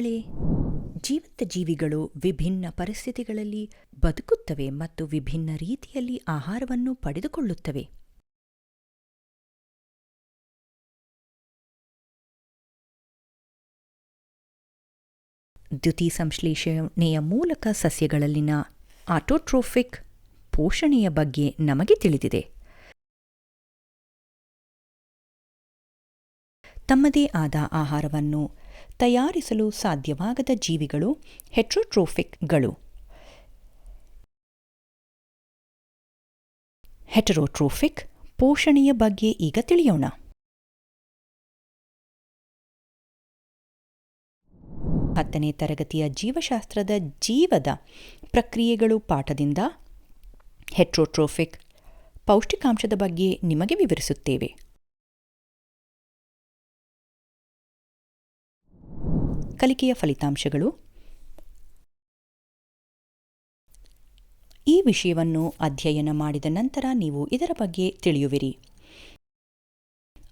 ಮಕ್ಕಳೇ, ಜೀವಂತ ಜೀವಿಗಳು ವಿಭಿನ್ನ ಪರಿಸ್ಥಿತಿಗಳಲ್ಲಿ ಬದುಕುತ್ತವೆ ಮತ್ತು ವಿಭಿನ್ನ ರೀತಿಯಲ್ಲಿ ಆಹಾರವನ್ನು ಪಡೆದುಕೊಳ್ಳುತ್ತವೆ. ದ್ಯುತಿಸಂಶ್ಲೇಷಣೆಯ ಮೂಲಕ ಸಸ್ಯಗಳಲ್ಲಿನ ಆಟೋಟ್ರೋಫಿಕ್ ಪೋಷಣೆಯ ಬಗ್ಗೆ ನಮಗೆ ತಿಳಿದಿದೆ. ತಮ್ಮದೇ ಆದ ಆಹಾರವನ್ನು ತಯಾರಿಸಲು ಸಾಧ್ಯವಾಗದ ಜೀವಿಗಳು ಹೆಟೆರೋಟ್ರೋಫಿಕ್ಗಳು. ಹೆಟೆರೋಟ್ರೋಫಿಕ್ ಪೋಷಣೆಯ ಬಗ್ಗೆ ಈಗ ತಿಳಿಯೋಣ. ಹತ್ತನೇ ತರಗತಿಯ ಜೀವಶಾಸ್ತ್ರದ ಜೀವದ ಪ್ರಕ್ರಿಯೆಗಳು ಪಾಠದಿಂದ ಹೆಟೆರೋಟ್ರೋಫಿಕ್ ಪೌಷ್ಟಿಕಾಂಶದ ಬಗ್ಗೆ ನಿಮಗೆ ವಿವರಿಸುತ್ತೇವೆ. ಕಲಿಕೆಯ ಫಲಿತಾಂಶಗಳು. ಈ ವಿಷಯವನ್ನು ಅಧ್ಯಯನ ಮಾಡಿದ ನಂತರ ನೀವು ಇದರ ಬಗ್ಗೆ ತಿಳಿಯುವಿರಿ.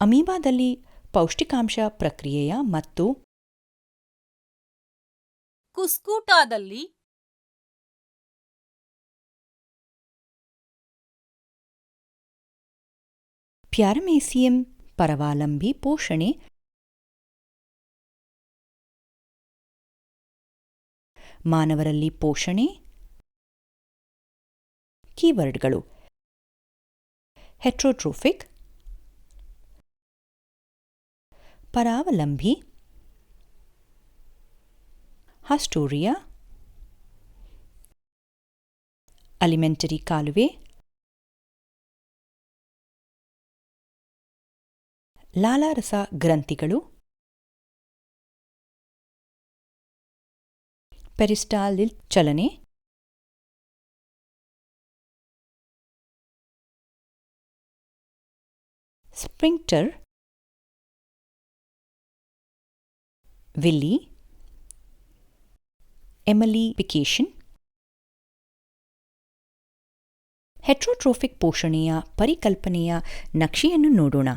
ಅಮೀಬಾದಲ್ಲಿ ಪೌಷ್ಟಿಕಾಂಶ ಪ್ರಕ್ರಿಯೆಯ ಮತ್ತು ಕುಸ್ಕೂಟಾದಲ್ಲಿ ಪ್ಯಾರಮೇಸಿಯಂ ಪರಾವಲಂಬಿ ಪೋಷಣೆ, ಮಾನವರಲ್ಲಿ ಪೋಷಣೆ. ಕೀವರ್ಡ್ಗಳು: ಹೆಟೆರೋಟ್ರೋಫಿಕ್, ಪರಾವಲಂಬಿ, ಹಾಸ್ಟೋರಿಯಾ, ಅಲಿಮೆಂಟರಿ ಕಾಲುವೆ, ಲಾಲಾರಸ ಗ್ರಂಥಿಗಳು, ಪೆರಿಸ್ಟಾಲ್ಟಿಕ್ ಚಲನೆ, ಸ್ಫಿಂಕ್ಟರ್, ವಿಲ್ಲಿ, ಎಮಲಿಫಿಕೇಶನ್. ಹೆಟೆರೋಟ್ರೋಫಿಕ್ ಪೋಷಣೆಯ ಪರಿಕಲ್ಪನೆಯ ನಕ್ಷೆಯನ್ನು ನೋಡೋಣ.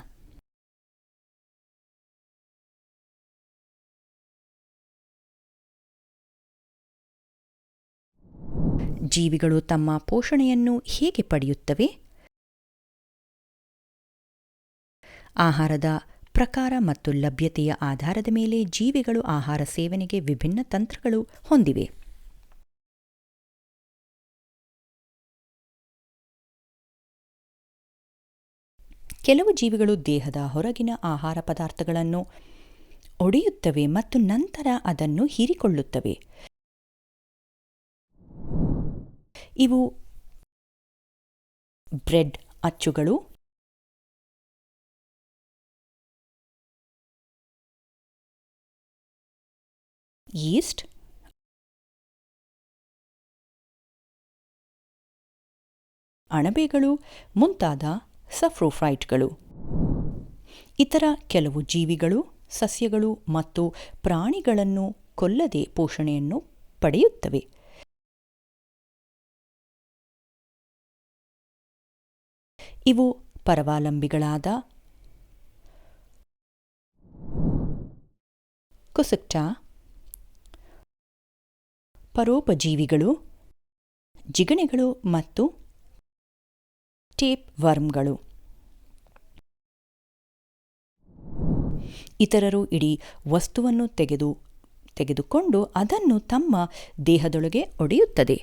ಜೀವಿಗಳು ತಮ್ಮ ಪೋಷಣೆಯನ್ನು ಹೇಗೆ ಪಡೆಯುತ್ತವೆ? ಆಹಾರದ ಪ್ರಕಾರ ಮತ್ತು ಲಭ್ಯತೆಯ ಆಧಾರದ ಮೇಲೆ ಜೀವಿಗಳು ಆಹಾರ ಸೇವನೆಗೆ ವಿಭಿನ್ನ ತಂತ್ರಗಳು ಹೊಂದಿವೆ. ಕೆಲವು ಜೀವಿಗಳು ದೇಹದ ಹೊರಗಿನ ಆಹಾರ ಪದಾರ್ಥಗಳನ್ನು ಒಡೆಯುತ್ತವೆ ಮತ್ತು ನಂತರ ಅದನ್ನು ಹೀರಿಕೊಳ್ಳುತ್ತವೆ. ಇವು ಬ್ರೆಡ್ ಅಚ್ಚುಗಳು, ಯೀಸ್ಟ್, ಅಣಬೆಗಳು ಮುಂತಾದ ಸಫ್ರೋಫೈಟ್ಗಳು. ಇತರ ಕೆಲವು ಜೀವಿಗಳು ಸಸ್ಯಗಳು ಮತ್ತು ಪ್ರಾಣಿಗಳನ್ನು ಕೊಲ್ಲದೆ ಪೋಷಣೆಯನ್ನು ಪಡೆಯುತ್ತವೆ. ಇವು ಪರಾವಲಂಬಿಗಳಾದ ಕುಸ್ಕುಟಾ, ಪರೋಪಜೀವಿಗಳು, ಜಿಗಣೆಗಳು ಮತ್ತು ಟೇಪ್ ವರ್ಮ್ಗಳು. ಇತರರು ಇಡೀ ವಸ್ತುವನ್ನು ತೆಗೆದುಕೊಂಡು ಅದನ್ನು ತಮ್ಮ ದೇಹದೊಳಗೆ ಒಡೆಯುತ್ತದೆ.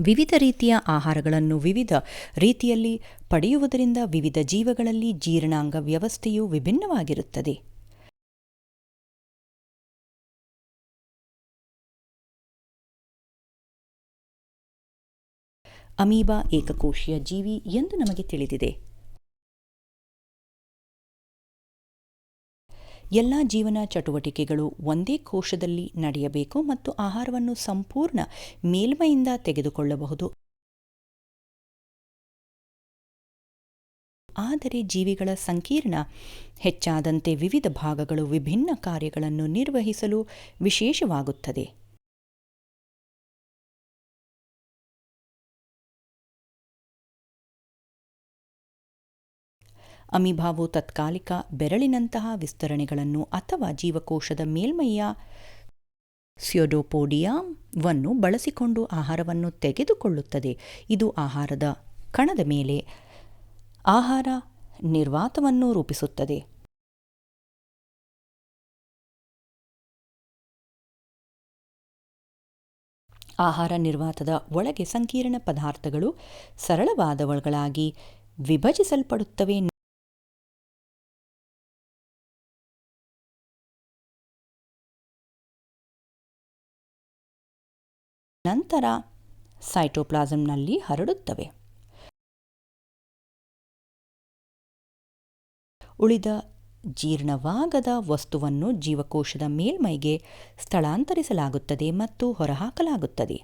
ವಿವಿಧ ರೀತಿಯ ಆಹಾರಗಳನ್ನು ವಿವಿಧ ರೀತಿಯಲ್ಲಿ ಪಡೆಯುವುದರಿಂದ ವಿವಿಧ ಜೀವಿಗಳಲ್ಲಿ ಜೀರ್ಣಾಂಗ ವ್ಯವಸ್ಥೆಯು ವಿಭಿನ್ನವಾಗಿರುತ್ತದೆ. ಅಮೀಬಾ ಏಕಕೋಶೀಯ ಜೀವಿ ಎಂದು ನಮಗೆ ತಿಳಿದಿದೆ. ಎಲ್ಲ ಜೀವನ ಚಟುವಟಿಕೆಗಳು ಒಂದೇ ಕೋಶದಲ್ಲಿ ನಡೆಯಬೇಕು ಮತ್ತು ಆಹಾರವನ್ನು ಸಂಪೂರ್ಣ ಮೇಲ್ಮೈಯಿಂದ ತೆಗೆದುಕೊಳ್ಳಬಹುದು. ಆದರೆ ಜೀವಿಗಳ ಸಂಕೀರ್ಣ ಹೆಚ್ಚಾದಂತೆ ವಿವಿಧ ಭಾಗಗಳು ವಿಭಿನ್ನ ಕಾರ್ಯಗಳನ್ನು ನಿರ್ವಹಿಸಲು ವಿಶೇಷವಾಗುತ್ತದೆ. ಅಮೀಬಾವು ತಾತ್ಕಾಲಿಕ ಬೆರಳಿನಂತಹ ವಿಸ್ತರಣೆಗಳನ್ನು ಅಥವಾ ಜೀವಕೋಶದ ಮೇಲ್ಮೈಯ ಸ್ಯೂಡೋಪೋಡಿಯಾವನ್ನು ಬಳಸಿಕೊಂಡು ಆಹಾರವನ್ನು ತೆಗೆದುಕೊಳ್ಳುತ್ತದೆ. ಇದು ಆಹಾರದ ಕಣದ ಮೇಲೆ ಆಹಾರ ನಿರ್ವಾತವನ್ನು ರೂಪಿಸುತ್ತದೆ. ಆಹಾರ ನಿರ್ವಾತದ ಒಳಗೆ ಸಂಕೀರ್ಣ ಪದಾರ್ಥಗಳು ಸರಳವಾದವುಗಳಾಗಿ ವಿಭಜಿಸಲ್ಪಡುತ್ತವೆ. ನಂತರ ಸೈಟೋಪ್ಲಾಸಂನಲ್ಲಿ ಹರಡುತ್ತವೆ. ಉಳಿದ ಜೀರ್ಣವಾಗದ ವಸ್ತುವನ್ನು ಜೀವಕೋಶದ ಮೇಲ್ಮೈಗೆ ಸ್ಥಳಾಂತರಿಸಲಾಗುತ್ತದೆ ಮತ್ತು ಹೊರಹಾಕಲಾಗುತ್ತದೆ.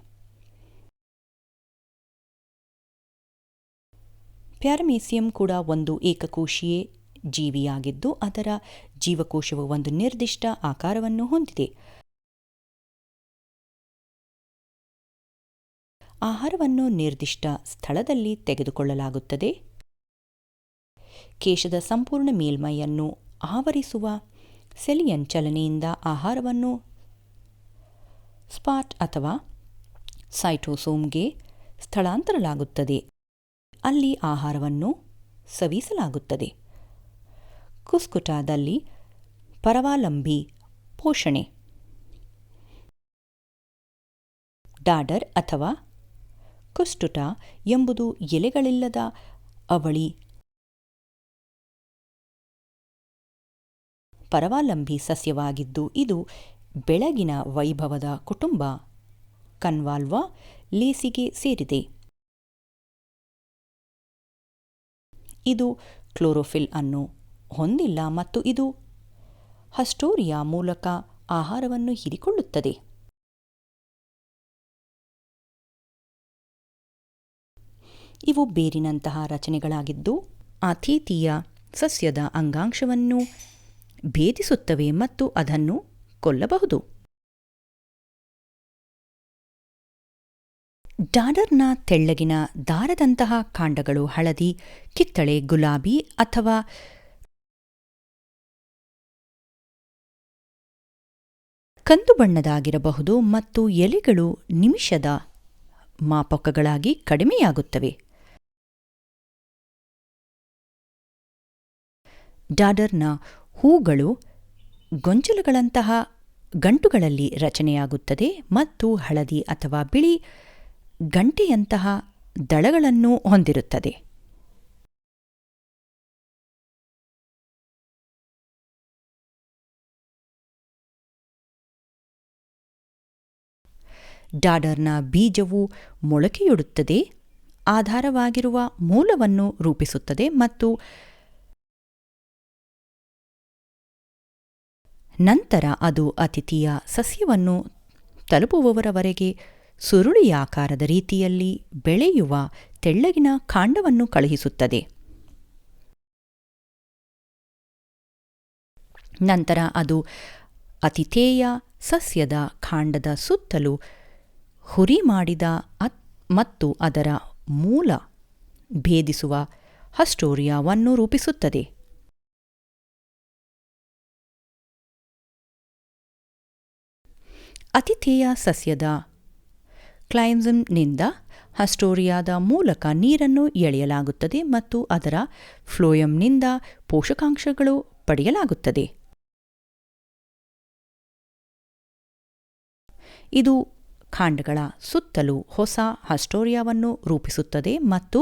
ಪ್ಯಾರಮೇಸಿಯಂ ಕೂಡ ಒಂದು ಏಕಕೋಶೀಯ ಜೀವಿಯಾಗಿದ್ದು, ಅದರ ಜೀವಕೋಶವು ಒಂದು ನಿರ್ದಿಷ್ಟ ಆಕಾರವನ್ನು ಹೊಂದಿದೆ. ಆಹಾರವನ್ನು ನಿರ್ದಿಷ್ಟ ಸ್ಥಳದಲ್ಲಿ ತೆಗೆದುಕೊಳ್ಳಲಾಗುತ್ತದೆ. ಕೇಶದ ಸಂಪೂರ್ಣ ಮೇಲ್ಮೈಯನ್ನು ಆವರಿಸುವ ಸೆಲಿಯನ್ ಚಲನೆಯಿಂದ ಆಹಾರವನ್ನು ಸ್ಪಾಟ್ ಅಥವಾ ಸೈಟೋಸೋಮ್ಗೆ ಸ್ಥಳಾಂತರಲಾಗುತ್ತದೆ. ಅಲ್ಲಿ ಆಹಾರವನ್ನು ಸವಿಸಲಾಗುತ್ತದೆ. ಕುಸ್ಕುಟಾದಲ್ಲಿ ಪರಾವಲಂಬಿ ಪೋಷಣೆ. ಡಾಡರ್ ಅಥವಾ ಕುಸ್ಟುಟ ಎಂಬುದು ಎಲೆಗಳಿಲ್ಲದ ಅವಳಿ ಪರಾವಲಂಬಿ ಸಸ್ಯವಾಗಿದ್ದು, ಇದು ಬೆಳಗಿನ ವೈಭವದ ಕುಟುಂಬ ಕನ್ವಾಲ್ವಾ ಲೇಸಿಗೆ ಸೇರಿದೆ. ಇದು ಕ್ಲೋರೋಫಿಲ್ ಅನ್ನು ಹೊಂದಿಲ್ಲ ಮತ್ತು ಇದು ಹಸ್ಟೋರಿಯಾ ಮೂಲಕ ಆಹಾರವನ್ನು ಹೀರಿಕೊಳ್ಳುತ್ತದೆ. ಇವು ಬೇರಿನಂತಹ ರಚನೆಗಳಾಗಿದ್ದು, ಆತಿಥೇಯ ಸಸ್ಯದ ಅಂಗಾಂಶವನ್ನು ಭೇದಿಸುತ್ತವೆ ಮತ್ತು ಅದನ್ನು ಕೊಲ್ಲಬಹುದು. ಡಾಡರ್ನ ತೆಳ್ಳಗಿನ ದಾರದಂತಹ ಕಾಂಡಗಳು ಹಳದಿ, ಕಿತ್ತಳೆ, ಗುಲಾಬಿ ಅಥವಾ ಕಂದು ಬಣ್ಣದಾಗಿರಬಹುದು ಮತ್ತು ಎಲೆಗಳು ನಿಮಿಷದ ಮಾಪಕಗಳಾಗಿ ಕಡಿಮೆಯಾಗುತ್ತವೆ. ಡಾಡರ್ನ ಹೂಗಳು ಗೊಂಚಲುಗಳಂತಹ ಗಂಟುಗಳಲ್ಲಿ ರಚನೆಯಾಗುತ್ತದೆ ಮತ್ತು ಹಳದಿ ಅಥವಾ ಬಿಳಿ ಗಂಟೆಯಂತಹ ದಳಗಳನ್ನು ಹೊಂದಿರುತ್ತದೆ. ಡಾಡರ್ನ ಬೀಜವು ಮೊಳಕೆಯೊಡುತ್ತದೆ, ಆಧಾರವಾಗಿರುವ ಮೂಲವನ್ನು ರೂಪಿಸುತ್ತದೆ ಮತ್ತು ನಂತರ ಅದು ಆತಿಥೇಯ ಸಸ್ಯವನ್ನು ತಲುಪುವವರೆಗೆ ಸುರುಳಿಯಾಕಾರದ ರೀತಿಯಲ್ಲಿ ಬೆಳೆಯುವ ತೆಳ್ಳಗಿನ ಕಾಂಡವನ್ನು ಕಳುಹಿಸುತ್ತದೆ. ನಂತರ ಅದು ಆತಿಥೇಯ ಸಸ್ಯದ ಕಾಂಡದ ಸುತ್ತಲೂ ಹುರಿ ಮಾಡಿದ ಮತ್ತು ಅದರ ಮೂಲ ಭೇದಿಸುವ ಹಸ್ಟೋರಿಯಾವನ್ನು ರೂಪಿಸುತ್ತದೆ. ಆತಿಥೇಯ ಸಸ್ಯದ ಕ್ಲೈಮ್ಸಮ್ನಿಂದ ಹಸ್ಟೋರಿಯಾದ ಮೂಲಕ ನೀರನ್ನು ಎಳೆಯಲಾಗುತ್ತದೆ ಮತ್ತು ಅದರ ಫ್ಲೋಯಂನಿಂದ ಪೋಷಕಾಂಶಗಳು ಪಡೆಯಲಾಗುತ್ತದೆ. ಇದು ಕಾಂಡಗಳ ಸುತ್ತಲೂ ಹೊಸ ಹಸ್ಟೋರಿಯಾವನ್ನು ರೂಪಿಸುತ್ತದೆ ಮತ್ತು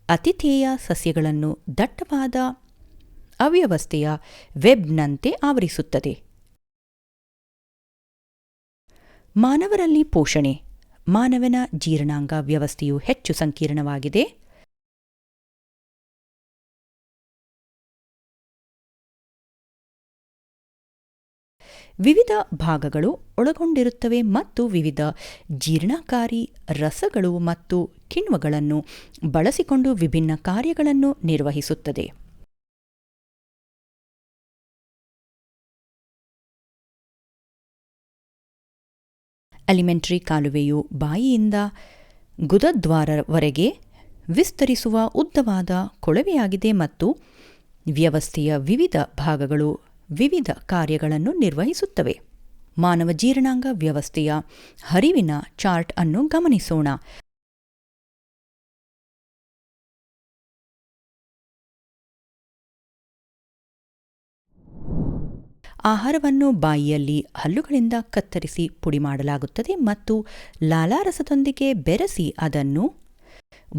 ಆತಿಥೇಯ ಸಸ್ಯಗಳನ್ನು ದಟ್ಟವಾದ ಅವ್ಯವಸ್ಥೆಯ ವೆಬ್ನಂತೆ ಆವರಿಸುತ್ತದೆ. ಮಾನವರಲ್ಲಿ ಪೋಷಣೆ. ಮಾನವನ ಜೀರ್ಣಾಂಗ ವ್ಯವಸ್ಥೆಯು ಹೆಚ್ಚು ಸಂಕೀರ್ಣವಾಗಿದೆ. ವಿವಿಧ ಭಾಗಗಳು ಒಳಗೊಂಡಿರುತ್ತವೆ ಮತ್ತು ವಿವಿಧ ಜೀರ್ಣಕಾರಿ ರಸಗಳು ಮತ್ತು ಕಿಣ್ವಗಳನ್ನು ಬಳಸಿಕೊಂಡು ವಿಭಿನ್ನ ಕಾರ್ಯಗಳನ್ನು ನಿರ್ವಹಿಸುತ್ತದೆ. ಅಲಿಮೆಂಟರಿ ಕಾಲುವೆಯು ಬಾಯಿಯಿಂದ ಗುದದ್ವಾರವರೆಗೆ ವಿಸ್ತರಿಸುವ ಉದ್ದವಾದ ಕೊಳವೆಯಾಗಿದೆ ಮತ್ತು ವ್ಯವಸ್ಥೆಯ ವಿವಿಧ ಭಾಗಗಳು ವಿವಿಧ ಕಾರ್ಯಗಳನ್ನು ನಿರ್ವಹಿಸುತ್ತವೆ. ಮಾನವ ಜೀರ್ಣಾಂಗ ವ್ಯವಸ್ಥೆಯ ಹರಿವಿನ ಚಾರ್ಟ್ ಅನ್ನು ಗಮನಿಸೋಣ. ಆಹಾರವನ್ನು ಬಾಯಿಯಲ್ಲಿ ಹಲ್ಲುಗಳಿಂದ ಕತ್ತರಿಸಿ ಪುಡಿ ಮಾಡಲಾಗುತ್ತದೆ ಮತ್ತು ಲಾಲಾರಸದೊಂದಿಗೆ ಬೆರೆಸಿ ಅದನ್ನು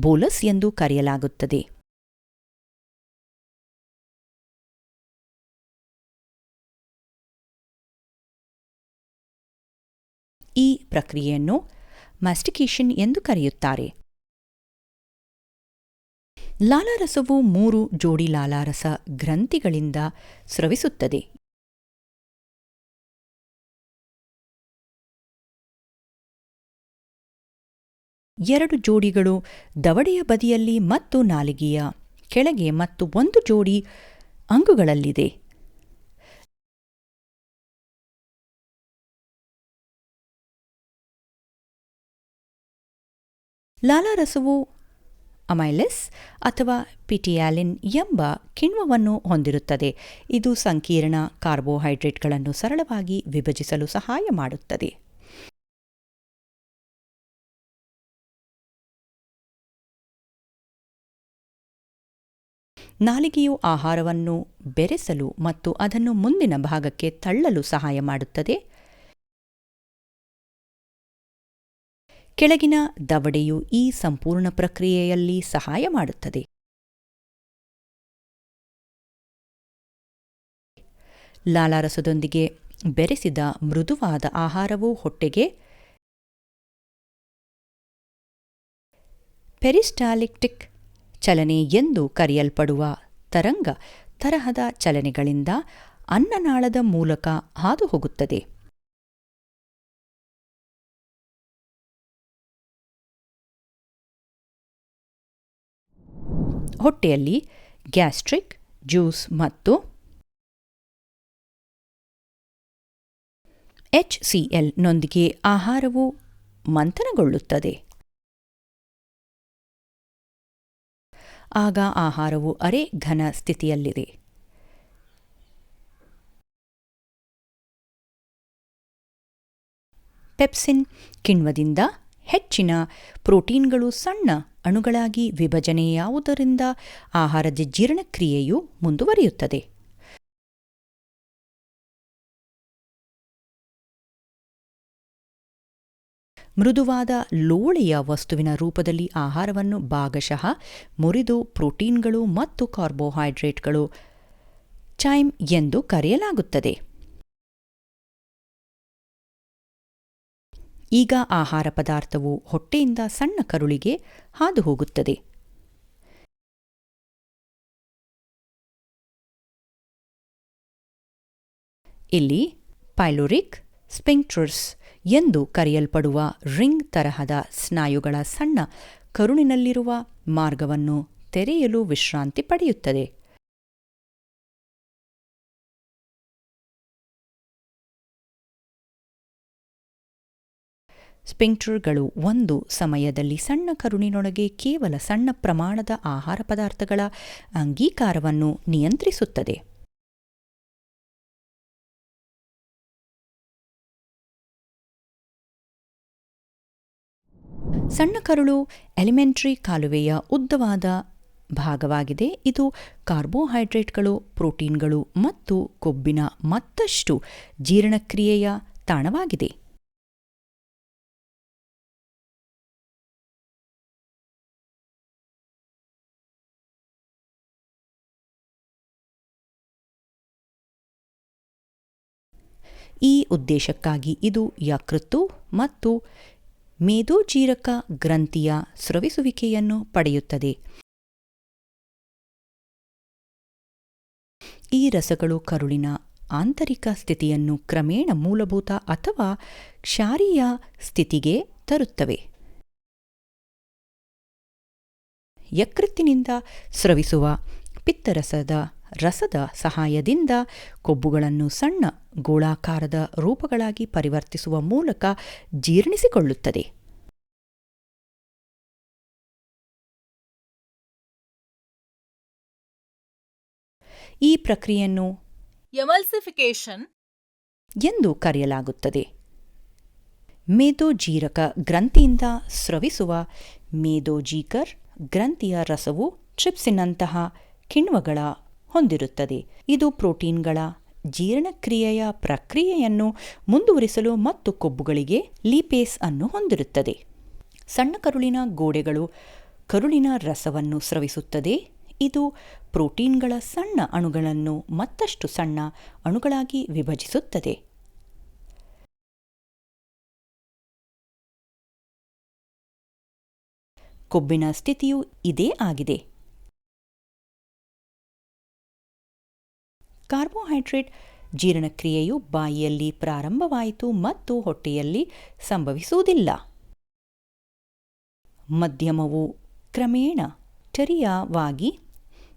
ಬೋಲಸ್ ಎಂದು ಕರೆಯಲಾಗುತ್ತದೆ. ಈ ಪ್ರಕ್ರಿಯೆಯನ್ನು ಮ್ಯಾಸ್ಟಿಕೇಷನ್ ಎಂದು ಕರೆಯುತ್ತಾರೆ. ಲಾಲಾರಸವು 3 ಜೋಡಿ ಲಾಲಾರಸ ಗ್ರಂಥಿಗಳಿಂದ ಸ್ರವಿಸುತ್ತದೆ. ಎರಡು ಜೋಡಿಗಳು ದವಡೆಯ ಬದಿಯಲ್ಲಿ ಮತ್ತು ನಾಲಿಗೆಯ ಕೆಳಗೆ ಮತ್ತು 1 ಜೋಡಿ ಅಂಗುಗಳಲ್ಲಿದೆ. ಲಾಲಾರಸವು ಅಮೈಲೇಸ್ ಅಥವಾ ಪಿಟಿಯಾಲಿನ್ ಎಂಬ ಕಿಣ್ವವನ್ನು ಹೊಂದಿರುತ್ತದೆ. ಇದು ಸಂಕೀರ್ಣ ಕಾರ್ಬೋಹೈಡ್ರೇಟ್ಗಳನ್ನು ಸರಳವಾಗಿ ವಿಭಜಿಸಲು ಸಹಾಯ ಮಾಡುತ್ತದೆ. ನಾಲಿಗೆಯು ಆಹಾರವನ್ನು ಬೆರೆಸಲು ಮತ್ತು ಅದನ್ನು ಮುಂದಿನ ಭಾಗಕ್ಕೆ ತಳ್ಳಲು ಸಹಾಯ ಮಾಡುತ್ತದೆ. ಕೆಳಗಿನ ದವಡೆಯು ಈ ಸಂಪೂರ್ಣ ಪ್ರಕ್ರಿಯೆಯಲ್ಲಿ ಸಹಾಯ ಮಾಡುತ್ತದೆ. ಲಾಲಾರಸದೊಂದಿಗೆ ಬೆರೆಸಿದ ಮೃದುವಾದ ಆಹಾರವು ಹೊಟ್ಟೆಗೆ ಪೆರಿಸ್ಟಾಲ್ಟಿಕ್ ಚಲನೆ ಎಂದು ಕರೆಯಲ್ಪಡುವ ತರಹದ ಚಲನೆಗಳಿಂದ ಅನ್ನನಾಳದ ಮೂಲಕ ಹಾದುಹೋಗುತ್ತದೆ. ಹೊಟ್ಟೆಯಲ್ಲಿ ಗ್ಯಾಸ್ಟ್ರಿಕ್ ಜ್ಯೂಸ್ ಮತ್ತು HCl ನೊಂದಿಗೆ ಆಹಾರವು ಮಂಥನಗೊಳ್ಳುತ್ತದೆ. ಆಗ ಆಹಾರವು ಅರೆ ಘನ ಸ್ಥಿತಿಯಲ್ಲಿದೆ. ಪೆಪ್ಸಿನ್ ಕಿಣ್ವದಿಂದ ಹೆಚ್ಚಿನ ಪ್ರೋಟೀನ್ಗಳು ಸಣ್ಣ ಅಣುಗಳಾಗಿ ವಿಭಜನೆಯಾವುದರಿಂದ ಆಹಾರದ ಜೀರ್ಣಕ್ರಿಯೆಯು ಮುಂದುವರಿಯುತ್ತದೆ. ಮೃದುವಾದ ಲೋಳೆಯ ವಸ್ತುವಿನ ರೂಪದಲ್ಲಿ ಆಹಾರವನ್ನು ಭಾಗಶಃ ಮುರಿದು ಪ್ರೋಟೀನ್ಗಳು ಮತ್ತು ಕಾರ್ಬೋಹೈಡ್ರೇಟ್ಗಳು ಚೈಮ್ ಎಂದು ಕರೆಯಲಾಗುತ್ತದೆ. ಈಗ ಆಹಾರ ಪದಾರ್ಥವು ಹೊಟ್ಟೆಯಿಂದ ಸಣ್ಣ ಕರುಳಿಗೆ ಹಾದುಹೋಗುತ್ತದೆ. ಇಲ್ಲಿ ಪೈಲೋರಿಕ್ ಸ್ಪಿಂಕ್ಟರ್ಸ್ ಎಂದು ಕರೆಯಲ್ಪಡುವ ರಿಂಗ್ ತರಹದ ಸ್ನಾಯುಗಳ ಸಣ್ಣ ಕರುಳಿನಲ್ಲಿರುವ ಮಾರ್ಗವನ್ನು ತೆರೆಯಲು ವಿಶ್ರಾಂತಿ ಪಡೆಯುತ್ತದೆ. ಸ್ಪಿಂಕ್ಟರ್ಗಳು ಒಂದು ಸಮಯದಲ್ಲಿ ಸಣ್ಣ ಕರುಳಿನೊಳಗೆ ಕೇವಲ ಸಣ್ಣ ಪ್ರಮಾಣದ ಆಹಾರ ಪದಾರ್ಥಗಳ ಅಂಗೀಕಾರವನ್ನು ನಿಯಂತ್ರಿಸುತ್ತದೆ. ಸಣ್ಣ ಕರುಳು ಎಲಿಮೆಂಟರಿ ಕಾಲುವೆಯ ಉದ್ದವಾದ ಭಾಗವಾಗಿದೆ. ಇದು ಕಾರ್ಬೋಹೈಡ್ರೇಟ್ಗಳು, ಪ್ರೋಟೀನ್ಗಳು ಮತ್ತು ಕೊಬ್ಬಿನ ಮತ್ತಷ್ಟು ಜೀರ್ಣಕ್ರಿಯೆಯ ತಾಣವಾಗಿದೆ. ಈ ಉದ್ದೇಶಕ್ಕಾಗಿ ಇದು ಯಕೃತ್ತು ಮತ್ತು ಮೇದೋಜೀರಕ ಗ್ರಂಥಿಯ ಸ್ರವಿಸುವಿಕೆಯನ್ನು ಪಡೆಯುತ್ತದೆ. ಈ ರಸಗಳು ಕರುಳಿನ ಆಂತರಿಕ ಸ್ಥಿತಿಯನ್ನು ಕ್ರಮೇಣ ಮೂಲಭೂತ ಅಥವಾ ಕ್ಷಾರೀಯ ಸ್ಥಿತಿಗೆ ತರುತ್ತವೆ. ಯಕೃತ್ತಿನಿಂದ ಸ್ರವಿಸುವ ರಸದ ಸಹಾಯದಿಂದ ಕೊಬ್ಬುಗಳನ್ನು ಸಣ್ಣ ಗೋಳಾಕಾರದ ರೂಪಗಳಾಗಿ ಪರಿವರ್ತಿಸುವ ಮೂಲಕ ಜೀರ್ಣಿಸಿಕೊಳ್ಳುತ್ತದೆ. ಈ ಪ್ರಕ್ರಿಯೆಯನ್ನು ಎಮಲ್ಸಿಫಿಕೇಶನ್ ಎಂದು ಕರೆಯಲಾಗುತ್ತದೆ. ಮೇದೋಜೀರಕ ಗ್ರಂಥಿಯಿಂದ ಸ್ರವಿಸುವ ಮೇದೋಜೀಕರ್ ಗ್ರಂಥಿಯ ರಸವು ಟ್ರಿಪ್ಸಿನ್ನಂತಹ ಕಿಣ್ವಗಳ ಹೊಂದಿರುತ್ತದೆ. ಇದು ಪ್ರೋಟೀನ್ಗಳ ಜೀರ್ಣಕ್ರಿಯೆಯ ಪ್ರಕ್ರಿಯೆಯನ್ನು ಮುಂದುವರಿಸಲು ಮತ್ತು ಕೊಬ್ಬುಗಳಿಗೆ ಲಿಪೇಸ್ ಅನ್ನು ಹೊಂದಿರುತ್ತದೆ. ಸಣ್ಣ ಕರುಳಿನ ಗೋಡೆಗಳು ಕರುಳಿನ ರಸವನ್ನು ಸ್ರವಿಸುತ್ತದೆ. ಇದು ಪ್ರೋಟೀನ್ಗಳ ಸಣ್ಣ ಅಣುಗಳನ್ನು ಮತ್ತಷ್ಟು ಸಣ್ಣ ಅಣುಗಳಾಗಿ ವಿಭಜಿಸುತ್ತದೆ. ಕೊಬ್ಬಿನ ಸ್ಥಿತಿಯು ಇದೇ ಆಗಿದೆ. ಕಾರ್ಬೋಹೈಡ್ರೇಟ್ ಜೀರ್ಣಕ್ರಿಯೆಯು ಬಾಯಿಯಲ್ಲಿ ಪ್ರಾರಂಭವಾಯಿತು ಮತ್ತು ಹೊಟ್ಟೆಯಲ್ಲಿ ಸಂಭವಿಸುವುದಿಲ್ಲ. ಮಧ್ಯಮವು ಕ್ರಮೇಣ ಟರಿಯಾವಾಗಿ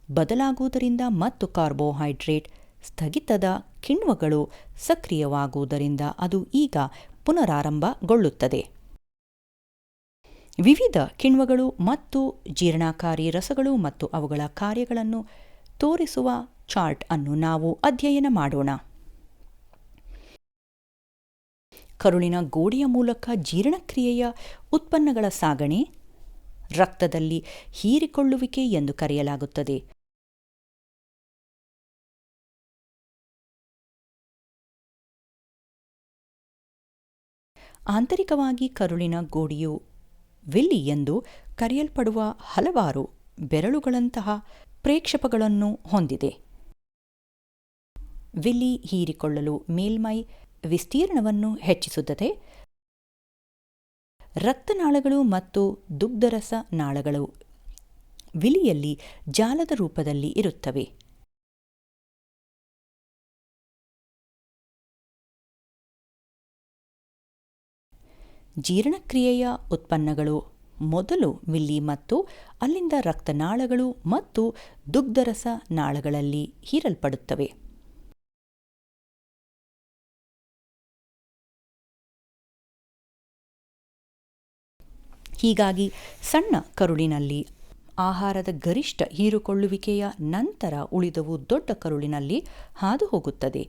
ಬದಲಾಗುವುದರಿಂದ ಮತ್ತು ಕಾರ್ಬೋಹೈಡ್ರೇಟ್ ಸ್ಥಗಿತದ ಕಿಣ್ವಗಳು ಸಕ್ರಿಯವಾಗುವುದರಿಂದ ಅದು ಈಗ ಪುನರಾರಂಭಗೊಳ್ಳುತ್ತದೆ. ವಿವಿಧ ಕಿಣ್ವಗಳು ಮತ್ತು ಜೀರ್ಣಕಾರಿ ರಸಗಳು ಮತ್ತು ಅವುಗಳ ಕಾರ್ಯಗಳನ್ನು ತೋರಿಸುವ ಚಾರ್ಟ್ ಅನ್ನು ನಾವು ಅಧ್ಯಯನ ಮಾಡೋಣ. ಕರುಳಿನ ಗೋಡೆಯ ಮೂಲಕ ಜೀರ್ಣಕ್ರಿಯೆಯ ಉತ್ಪನ್ನಗಳ ಸಾಗಣೆ ರಕ್ತದಲ್ಲಿ ಹೀರಿಕೊಳ್ಳುವಿಕೆ ಎಂದು ಕರೆಯಲಾಗುತ್ತದೆ. ಆಂತರಿಕವಾಗಿ ಕರುಳಿನ ಗೋಡೆಯು ವಿಲ್ಲಿ ಎಂದು ಕರೆಯಲ್ಪಡುವ ಹಲವಾರು ಬೆರಳುಗಳಂತಹ ಪ್ರೇಕ್ಷಕಗಳನ್ನು ಹೊಂದಿದೆ. ವಿಲ್ಲಿ ಹೀರಿಕೊಳ್ಳಲು ಮೇಲ್ಮೈ ವಿಸ್ತೀರ್ಣವನ್ನು ಹೆಚ್ಚಿಸುತ್ತದೆ. ರಕ್ತನಾಳಗಳು ಮತ್ತು ದುಗ್ಧರಸ ನಾಳಗಳು ವಿಲಿಯಲ್ಲಿ ಜಾಲದ ರೂಪದಲ್ಲಿ ಇರುತ್ತವೆ. ಜೀರ್ಣಕ್ರಿಯೆಯ ಉತ್ಪನ್ನಗಳು ಮೊದಲು ವಿಲ್ಲಿ ಮತ್ತು ಅಲ್ಲಿಂದ ರಕ್ತನಾಳಗಳು ಮತ್ತು ದುಗ್ಧರಸ ನಾಳಗಳಲ್ಲಿ ಹೀರಲ್ಪಡುತ್ತವೆ. ಹೀಗಾಗಿ ಸಣ್ಣ ಕರುಳಿನಲ್ಲಿ ಆಹಾರದ ಗರಿಷ್ಠ ಹೀರಿಕೊಳ್ಳುವಿಕೆಯ ನಂತರ ಉಳಿದವು ದೊಡ್ಡ ಕರುಳಿನಲ್ಲಿ ಹಾದು ಹೋಗುತ್ತದೆ.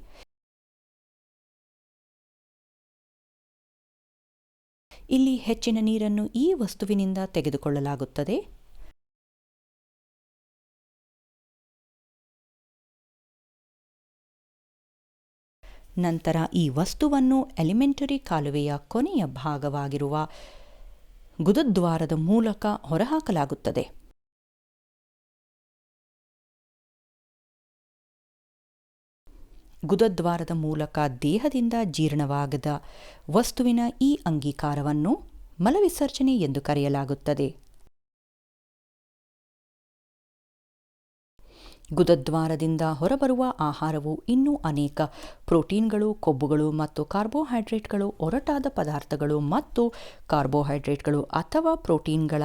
ಇಲ್ಲಿ ಹೆಚ್ಚಿನ ನೀರನ್ನು ಈ ವಸ್ತುವಿನಿಂದ ತೆಗೆದುಕೊಳ್ಳಲಾಗುತ್ತದೆ. ನಂತರ ಈ ವಸ್ತುವನ್ನು ಎಲಿಮೆಂಟರಿ ಕಾಲುವೆಯ ಕೊನೆಯ ಭಾಗವಾಗಿರುವ ಗುದದ್ವಾರದ ಮೂಲಕ ಹೊರಹಾಕಲಾಗುತ್ತದೆ. ಗುದದ್ವಾರದ ಮೂಲಕ ದೇಹದಿಂದ ಜೀರ್ಣವಾಗದ ವಸ್ತುವಿನ ಈ ಅಂಗೀಕಾರವನ್ನು ಮಲವಿಸರ್ಜನೆ ಎಂದು ಕರೆಯಲಾಗುತ್ತದೆ. ಗುದದ್ವಾರದಿಂದ ಹೊರಬರುವ ಆಹಾರವು ಇನ್ನೂ ಅನೇಕ ಪ್ರೋಟೀನ್ಗಳು, ಕೊಬ್ಬುಗಳು ಮತ್ತು ಕಾರ್ಬೋಹೈಡ್ರೇಟ್ಗಳು, ಒರಟಾದ ಪದಾರ್ಥಗಳು ಮತ್ತು ಕಾರ್ಬೋಹೈಡ್ರೇಟ್ಗಳು ಅಥವಾ ಪ್ರೋಟೀನ್ಗಳ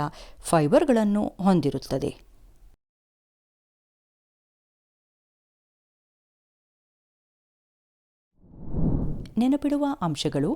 ಫೈಬರ್ಗಳನ್ನು ಹೊಂದಿರುತ್ತದೆ. ನೆನಪಿಡುವ ಅಂಶಗಳು: